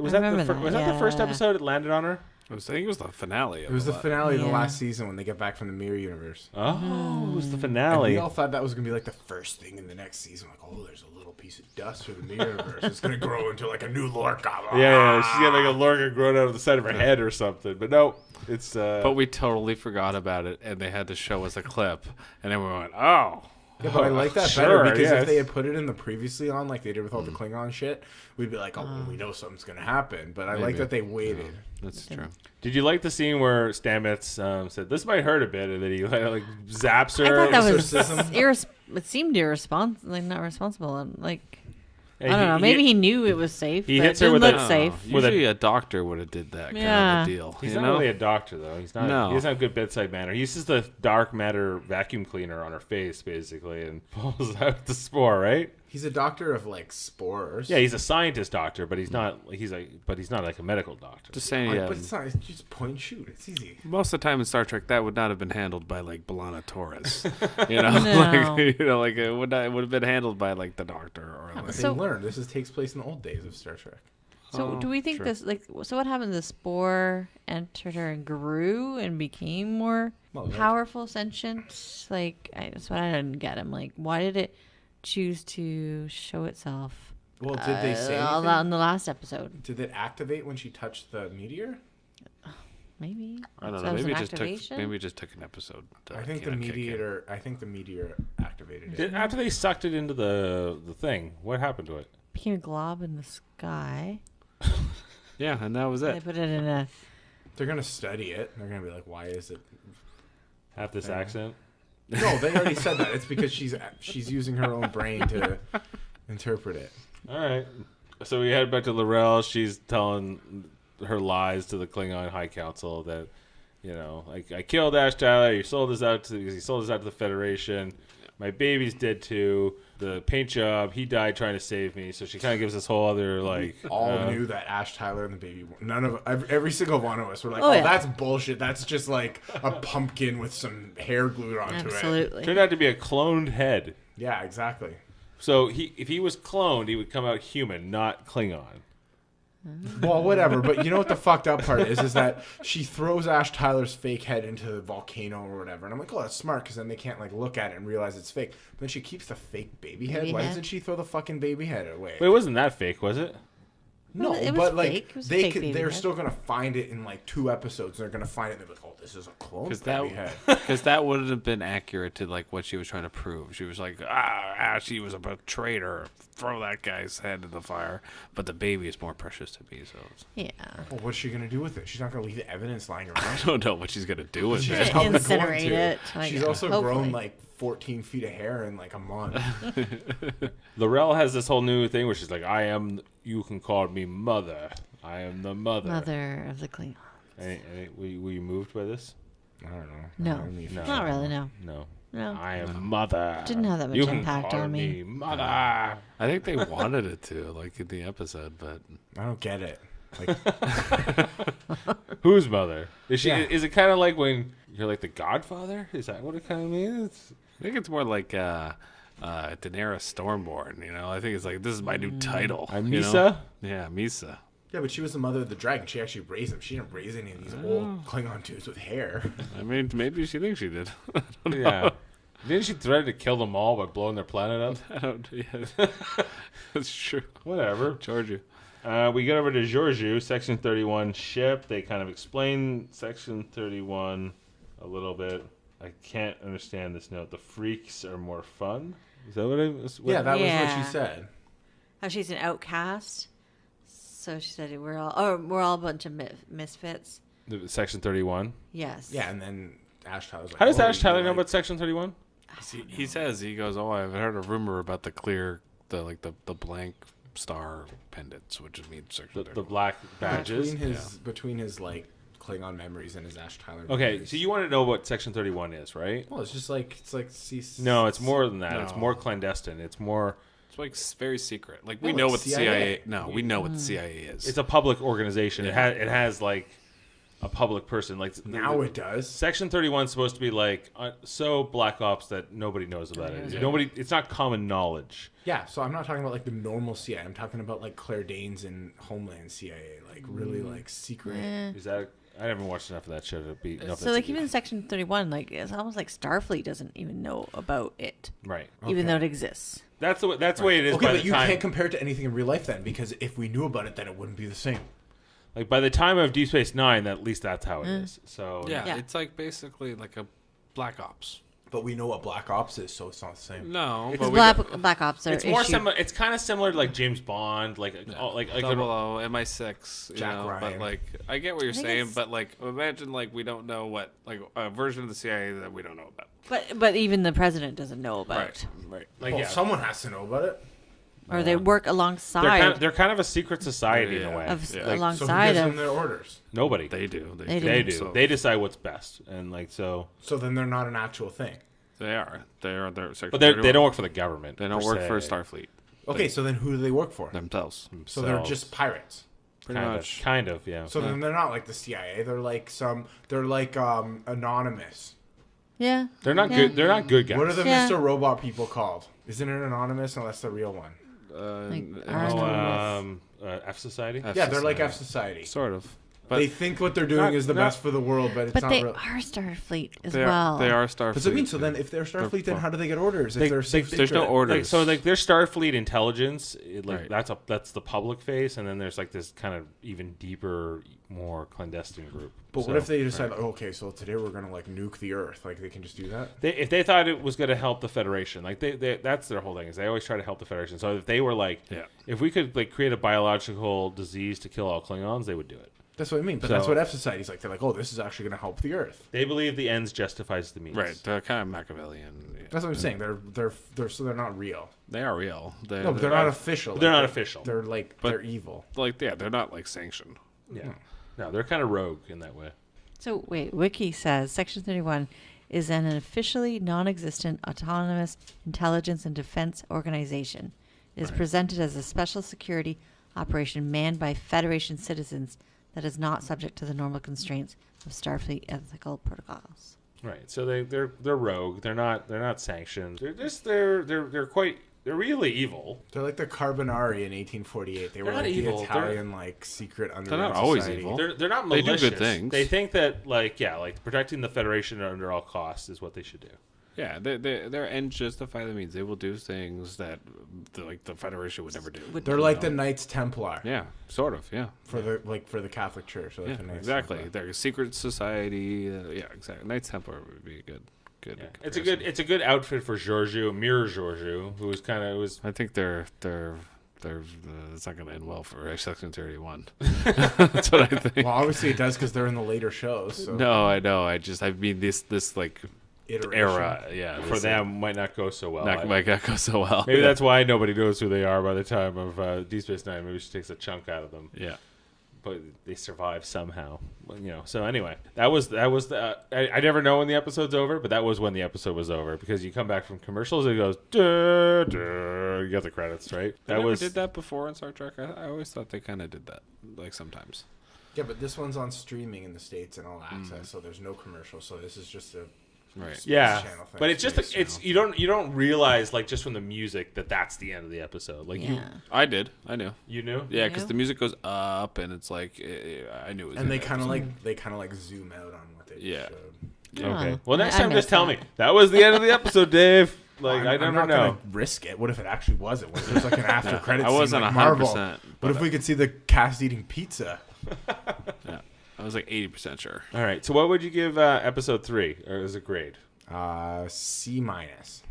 was that the first episode it landed on her? I think it was the finale. It was the finale of the Yeah. last season when they get back from the mirror universe. Oh, it was the And finale. we all thought that was gonna be like the first thing in the next season. Like, oh, there's a little piece of dust from the mirror universe. It's gonna grow into like a new Lorca. Yeah, she's got like a Lorca growing out of the side of her head or something. But no, it's. But we totally forgot about it, and they had to show us a clip, and then we went, "Oh, Yeah, but I like that Sure, better because yes. if they had put it in the previously on, like they did with all the Klingon shit, we'd be like, oh, well, we know something's gonna happen. But I like Maybe. that they waited. that's true." Did you like the scene where Stamets said this might hurt a bit, and then he like zaps her? I thought that was Exorcism. it seemed irresponsible, like not responsible. Like I don't know. Maybe he knew it was safe. He but hits it her didn't with look a- safe. Usually a doctor would have did that kind of a deal. He's you not know? really a doctor, though. He's not. No. He doesn't have good bedside manner. He uses the dark matter vacuum cleaner on her face, basically, and pulls out the spore. Right? He's a doctor of like spores. Yeah, he's a scientist doctor, but he's not. But he's not like a medical doctor. Just saying, But it's not. It's just point and shoot. It's easy. most of the time in Star Trek, that would not have been handled by like B'Elanna Torres. You know, No. like it would have been handled by like the doctor or like. They So- learned takes place in the old days of Star Trek. So Oh, do we think sure. this so what happened? The spore entered her and grew and became more Well, like- powerful, sentient. That's what I didn't get. I'm like, why did it choose to show itself? Well, did they say all anything? that in the last episode? Did it activate when she touched the meteor? Maybe I don't So know. it was Maybe an it just took. activation? Maybe it just took an episode. To, I think you the know, kick in. meteor. I think the meteor activated it. After they sucked it into the thing, what happened to it? became a glob in the sky. Yeah, and that was They it. put it in a. They're gonna study it. They're gonna be like, why is it? Have this Yeah. accent? No, they already said that. It's because she's using her own brain to interpret it. All right. So we head back to Laurel. She's telling her lies to the Klingon High Council that, I killed Ash Tyler. He sold us out to the Federation. My baby's dead too. The paint job, he died trying to save me. So she kind of gives this whole other All knew that Ash Tyler and the baby. None of every single one of us were like, Oh, "Oh, yeah. that's bullshit. That's just like a pumpkin with some hair glued onto it." Absolutely. turned out to be a cloned head. Yeah, exactly. So if he was cloned, he would come out human, not Klingon. Well, whatever. But you know what the fucked up part is that she throws Ash Tyler's fake head into the volcano or whatever, and I'm like, "Oh, that's smart," because then they can't look at it and realize it's fake. But then she keeps the fake baby head. Baby Why head? doesn't she throw the fucking baby head away? But it wasn't that fake, was it? No, It was but fake. It was a fake baby they're head. still gonna find it in 2 episodes. They're gonna find it and they're like, "Oh, this is a clone Because baby head." that wouldn't have been accurate to what she was trying to prove. She was like, she was a traitor. Throw that guy's head in the fire. But the baby is more precious to me, so Yeah. Well, what's she gonna do with it? She's not gonna leave the evidence lying I around. don't know what she's gonna do with She's it. probably going Incinerate to. it. She's also hopefully. grown 14 feet of hair in a month. Laurel has this whole new thing where she's like, you can call me mother. I am the mother. Mother of the Klingon. Were you moved by this? I don't know. No. I don't even- Not really, no. No. No. I am mother. Didn't have that much You can impact call on me. Mother. I think they wanted it to, in the episode, but I don't get it. Whose mother? Is she? Yeah. Is it kind of like when you're like the Godfather? Is that what it kind of means? I think it's more like Daenerys Stormborn. I think it's like, this is my new title. I'm you know? Misa. Yeah, Misa. Yeah, but she was the mother of the dragon. She actually raised him. She didn't raise any of these old Klingon dudes with hair. I mean, maybe she thinks she did. I don't know. Yeah. Didn't she threaten to kill them all by blowing their planet up? I don't. Yeah, that's true. Whatever. Georgia. We get over to Georgiou, Section 31 ship. They kind of explain Section 31 a little bit. I can't understand this note. The freaks are more fun. Is that what I was? Yeah, that was what Yeah. she said. How she's an outcast. So she said we're all a bunch of misfits. Section 31. Yes. Yeah, and then Ash Tyler's like, How does "Oh, Ash Tyler you know like-" about Section 31? He says, he goes, I've heard a rumor about the blank star pendants, which means Section The 31. black badges. between his Klingon memories and his Ash Tyler Okay, memories. so you want to know what Section 31 is, right? Well, it's just No, it's more than that. It's No. more clandestine. It's more. It's very secret. We No, know it's what the CIA. CIA. No, we know what the CIA is. It's a public organization. Yeah. It has a public person. now it does. Section 31 is supposed to be so Black Ops that nobody knows about it. Yeah. Nobody. It's not common knowledge. Yeah, so I'm not talking about the normal CIA. I'm talking about Claire Danes and Homeland CIA, really secret. Is that? I haven't watched enough of that show to be. enough So to- even Section 31, it's almost like Starfleet doesn't even know about it, right. even Okay. though it exists. That's the way. That's the way it is. Okay, by but the you time, can't compare it to anything in real life then, because if we knew about it, then it wouldn't be the same. by the time of Deep Space Nine, at least that's how it is. So yeah, it's basically like a Black Ops. But we know what Black Ops is, so it's not the same. No, Because but Black Ops are it's more issued- similar. It's kind of similar to James Bond, like Double O, MI6, Jack Ryan. But I get what you're think saying. it's- But imagine we don't know what a version of the CIA that we don't know about. But even the president doesn't know about. Right. Well, someone has to know about it. or they work alongside. They're kind of a secret society in a way. So who Alongside gives them of. their orders? Nobody. They do. They do. So They decide what's best, and like so. So then they're not an actual thing. they are. They're But they don't work for the government. They don't per work se. for Starfleet Okay, so then who do they work for? themselves. So they're just pirates. Pretty much. Kind of, yeah. So then they're not like the CIA. They're like anonymous. Yeah. They're not good. They're not good guys. What are the Yeah. Mr. Robot people called? Isn't it anonymous unless the real one? F Society? Yeah, they're like F Society. Sort of. But They think what they're doing is the best for the world, but it's But not they real. are Starfleet as they well. are Starfleet. Does it mean so? Then, if they're Starfleet, then how do they get orders? If they're safe there's no secret? orders. Their Starfleet intelligence, Right. that's the public face, and then there's like this kind of even deeper, more clandestine group. But what if they decide, like, okay, so today we're gonna like nuke the Earth? Like they can just do that? if they thought it was going to help the Federation, like that's their whole thing, is they always try to help the Federation. So if they were like, if we could like create a biological disease to kill all Klingons, they would do it. That's what I mean. But that's what F Society's like. They're like, oh, this is actually gonna help the Earth. They believe the ends justifies the means. right. They're kind of Machiavellian. Yeah. That's what I'm saying. They're not real. They are real. No, but they're not official. They're not official. They're like they're evil. Like they're not like sanctioned. Yeah. No, they're kind of rogue in that way. So wait, Wiki says Section 31 is an officially non-existent autonomous intelligence and defense organization. It is presented as a special security operation manned by Federation citizens that is not subject to the normal constraints of Starfleet ethical protocols. Right. So they're rogue. They're not sanctioned. They're really evil. They're like the Carbonari in 1848. They were not like evil. the Italian like secret underground They're not always society. evil. They're not They do malicious. good things. They think that like protecting the Federation under all costs is what they should do. Yeah, their ends justify the means. They will do things that the Federation would never do. They're like the Knights Templar. Yeah, sort of. Yeah, For the Catholic Church. Like yeah, the Knights exactly. Templar. They're a secret society. Yeah, exactly. Knights Templar would be a good. Yeah. comparison. It's a good outfit for Georgiou, Mirror Georgiou, who was I think they're it's not going to end well for Section 31. That's what I think. Well, obviously it does because they're in the later shows. So. No, I know. I mean this like Iteration. era. Yeah, for them might not go so well. might not go so well. Maybe that's why nobody knows who they are by the time of Deep Space Nine. Maybe she takes a chunk out of them. Yeah. But they survive somehow, So anyway, that was the. I never know when the episode's over, but that was when the episode was over because you come back from commercials and it goes. Duh, duh, you got the credits right. They never did that before in Star Trek. I always thought they kind of did that, like sometimes. Yeah, but this one's on streaming in the States and all access, so there's no commercial. So this is just a Right. Yeah, channel thing. but it's just Space you don't realize like just from the music that's the end of the episode. Like I knew. you knew. Yeah, because Yeah. the music goes up, and it's like I knew it was. And they an kind of episode. like zoom out on what they Yeah. showed. Okay. Oh, Well, next I time just missed tell that. me that was the end of the episode, Dave. Like I I'm never not know. gonna risk it. What if it actually wasn't? What if there's like an after credit I scene wasn't like 100%, Marvel? but What if we could see the cast eating pizza? Yeah, I was like 80% sure. All right. So what would you give episode 3 or as a grade? C minus.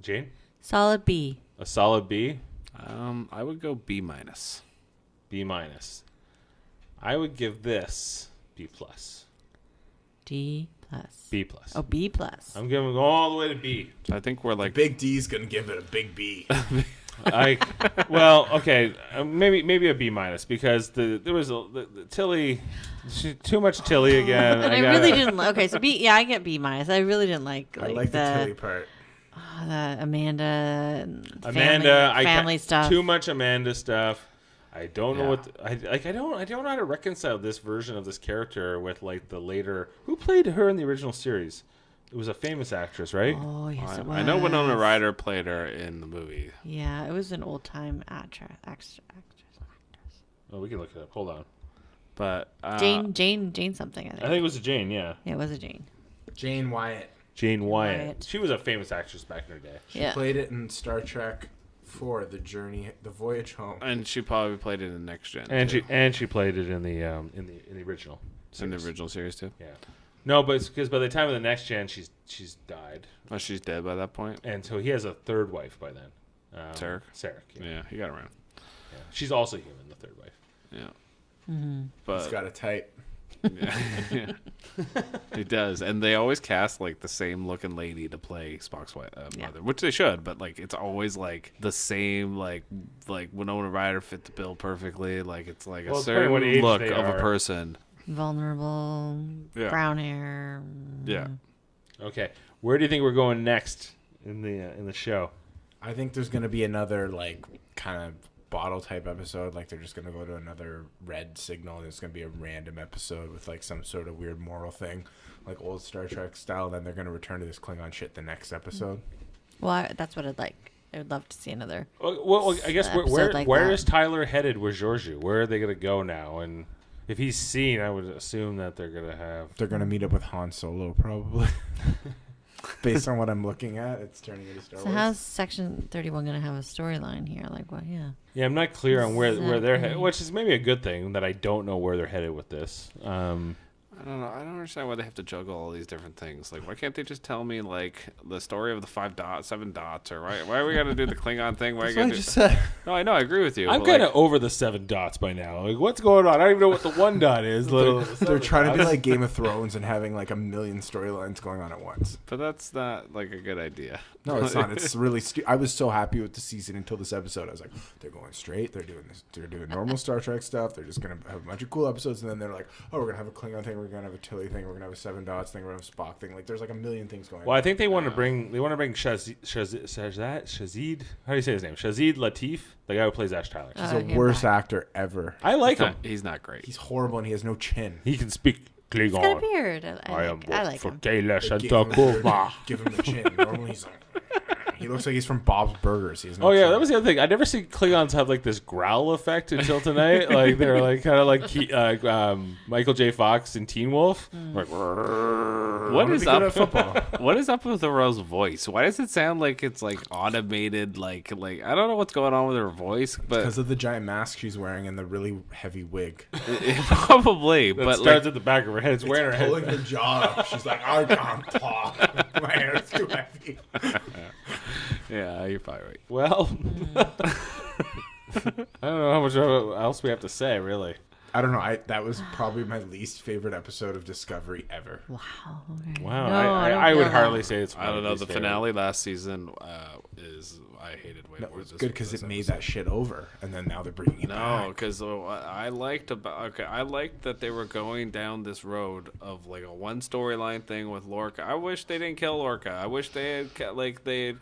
Jane, Solid B. a solid B, I would go B minus. B minus. I would give this B plus. D plus. B plus. Oh, B plus. I'm giving all the way to B. I think we're like Big D's gonna give it a big B. Okay, maybe a B minus because there was the Tilly, too much Tilly again. And I really didn't. Okay, so B. Yeah, I get B minus. I really didn't like I like the Tilly part. the Amanda. And Amanda, family stuff. Too much Amanda stuff. I don't know Yeah. what I don't know how to reconcile this version of this character with like the later. Who played her in the original series? It was a famous actress, right? Oh yes, it was. I know Winona Ryder played her in the movie. Yeah, it was an old time actress. Oh, we can look it up. Hold on. But Jane something. I think. I think it was a Jane. Yeah, Yeah, it was a Jane. Jane Wyatt. Jane Wyatt. Wyatt. She was a famous actress back in her day. Yeah. Played it in Star Trek 4, The Voyage Home. and she probably played it in Next Gen. And too. she played it in the original. in the series. original series too. Yeah. No, but it's because by the time of the next gen, she's died, Oh, she's dead by that point. and so he has a third wife by then. Sarek? Sarek. Yeah. Yeah, he got around. Yeah. She's also human, the third wife. Yeah. Mm-hmm. But It's got a type. Yeah. It does, and they always cast like the same looking lady to play Spock's mother, which they should. But like, it's always like the same, like Winona Ryder fit the bill perfectly. Like it's like a certain look of a person, vulnerable, brown hair. Yeah. Okay, where do you think we're going next in the show? I think there's going to be another like kind of bottle type episode. Like they're just going to go to another red signal. And it's going to be a random episode with like some sort of weird moral thing, like old Star Trek style. Then they're going to return to this Klingon shit the next episode. Well, that's what I'd like. I would love to see another. Well, I guess where like is Tyler headed with Georgiou? Where are they going to go now? And if he's seen, I would assume that they're going to meet up with Han Solo probably. Based on what I'm looking at, it's turning into Star Wars. So how's Section 31 going to have a storyline here? Like what? Yeah. Yeah, I'm not clear on where they're headed, which is maybe a good thing that I don't know where they're headed with this. I don't know. I don't understand why they have to juggle all these different things. Like, why can't they just tell me like the story of the 7 dots, or why are we got to do the Klingon thing? Why That's what I just said. No, I know, I agree with you. I'm kind of over the 7 dots by now. Like, what's going on? I don't even know what the 1 dot is. They're trying to be like Game of Thrones and having like a million storylines going on at once. But that's not like a good idea. No, it's not. It's really. I was so happy with the season until this episode. I was like, they're going straight. They're doing this. They're doing normal Star Trek stuff. They're just gonna have a bunch of cool episodes, and then they're like, oh, we're gonna have a Klingon thing. We're gonna have a Tilly thing. We're gonna have a 7 dots thing. We're gonna have a Spock thing. Like, there's like a million things going on. Well, I think they want to bring Shazid. How do you say his name? Shazid Latif, the guy who plays Ash Tyler. He's the worst actor ever. I like him. He's not great. He's horrible, and he has no chin. He can speak Klingon. He's got a beard. I like him. Give him the chin. Normally he's like, he looks like he's from Bob's Burgers. He has no Oh yeah, chin. that was the other thing. I never see Klingons have like this growl effect until tonight. Like they're like kind of like Michael J. Fox in Teen Wolf. Like, what is up? Football. What is up with Aurora's voice? Why does it sound like it's like automated? Like I don't know what's going on with her voice, but because of the giant mask she's wearing and the really heavy wig. Probably, that but starts at the back of her head. It's wearing her pulling head. her jaw up. She's like, I can't talk. My hair's too heavy. Yeah, you're probably right. Well, I don't know how much else we have to say, really. I don't know. That was probably my least favorite episode of Discovery ever. Wow. Okay. Wow. No, I would hardly say it's. I don't know. least The favorite. finale last season is I hated way No, more. it was good because it made that shit over, and then now they're bringing it back. No, because I liked that they were going down this road of like a one storyline thing with Lorca. I wish they didn't kill Lorca. I wish they had they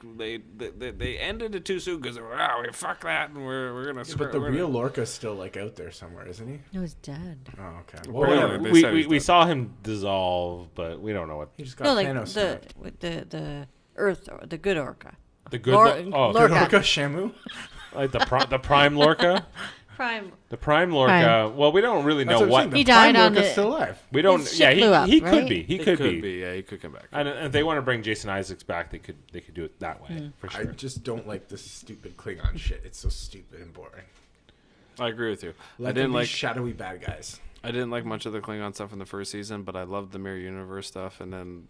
ended it too soon because they were fuck that and we're gonna. But the real Lorca's still like out there somewhere, isn't he? No, he's dead. Oh, okay. Well, Well, yeah, we saw him dissolve, but we don't know what He just got No, like Thanos stabbed. the Earth, the good Orca. the good. Lorca. Lorca Shamu? Like the prime Lorca. Prime. The prime Lorca. Prime. Well, we don't really know That's what. I'm saying. He The Prime died on Lorca's the- still alive. We don't. His Yeah, ship blew up, he could right? be. He It could be. Yeah, he could come back. And if they want to bring Jason Isaacs back, they could do it that way for I sure. just don't like this stupid Klingon shit. It's so stupid and boring. I agree with you. Let I didn't them be like shadowy bad guys. I didn't like much of the Klingon stuff in the first season, but I loved the Mirror Universe stuff, and then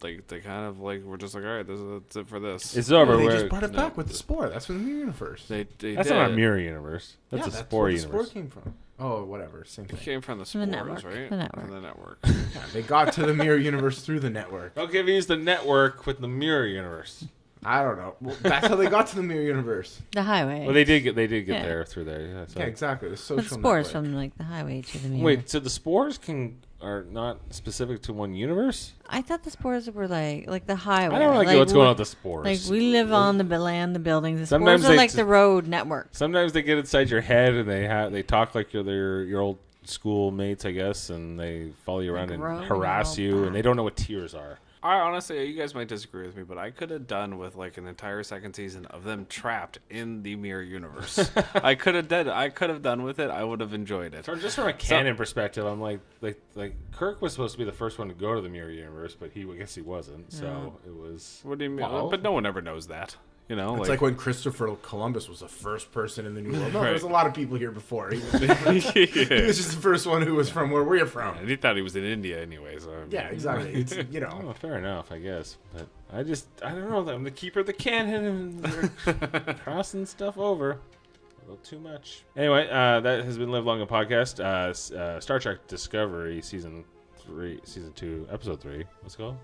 like they kind of like were just like, all right, that's it for this. It's over. They where- just brought it back with the spore. That's from the Mirror Universe. They that's did. not a mirror universe. That's a spore where the universe. spore came from. Oh, whatever. Same It thing. came from the From the spores, network. right? The network. From the network. Yeah, they got to the Mirror Universe through the network. Okay, we use the network with the mirror universe. I don't know. Well, that's how they got to the Mirror Universe. The highway. Well, they did get Yeah. there through there. Yeah, so. Yeah, exactly. The The social spores network. from like the highway to the mirror. Wait, so the spores are not specific to one universe? I thought the spores were like the highway. I don't really get what's going on with the spores. Like we live on the land, the buildings. The Sometimes spores are they like just- the road network. Sometimes they get inside your head and they talk like you're your old school mates, I guess, and they follow you around and grow and harass all you, that. and they don't know what tears are. I honestly, you guys might disagree with me, but I could have done with like an entire second season of them trapped in the Mirror Universe. I could have done with it. I would have enjoyed it. Just from a canon perspective, I'm like Kirk was supposed to be the first one to go to the mirror universe, but I guess he wasn't. So it was. What do you mean? Well- But no one ever knows that. You know, It's like when Christopher Columbus was the first person in the New World. No, Right. there's a lot of people here before. He was, he yeah. was just the first one who was from where we're from. And he thought he was in India anyway. So I mean, Yeah, exactly. It's, you know. Oh, fair enough, I guess. But I don't know. I'm the keeper of the canon, and they're crossing stuff over. A little too much. Anyway, that has been Live Long and Podcast. Star Trek Discovery Season 2, Episode 3. What's it called?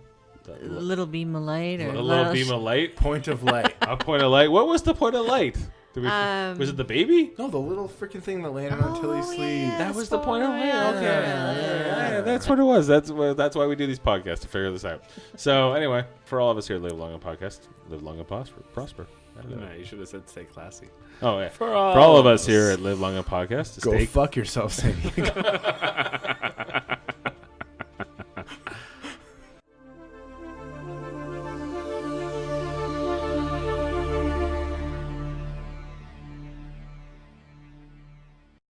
Little beam of light, or A little beam of light. Point of light. A point of light. What was the point of light? Was it the baby? No, the little freaking thing that landed on Tilly's sleeve. yeah. That was the point of light. Yeah. Okay, Yeah. that's what it was. That's why we do these podcasts, to figure this out. So anyway, for all of us here at Live Long and Podcast, live long and prosper. I don't know. No, you should have said stay classy. Oh yeah. For all of us here at Live Long and Podcast, Go stay fuck yourself, Sandy.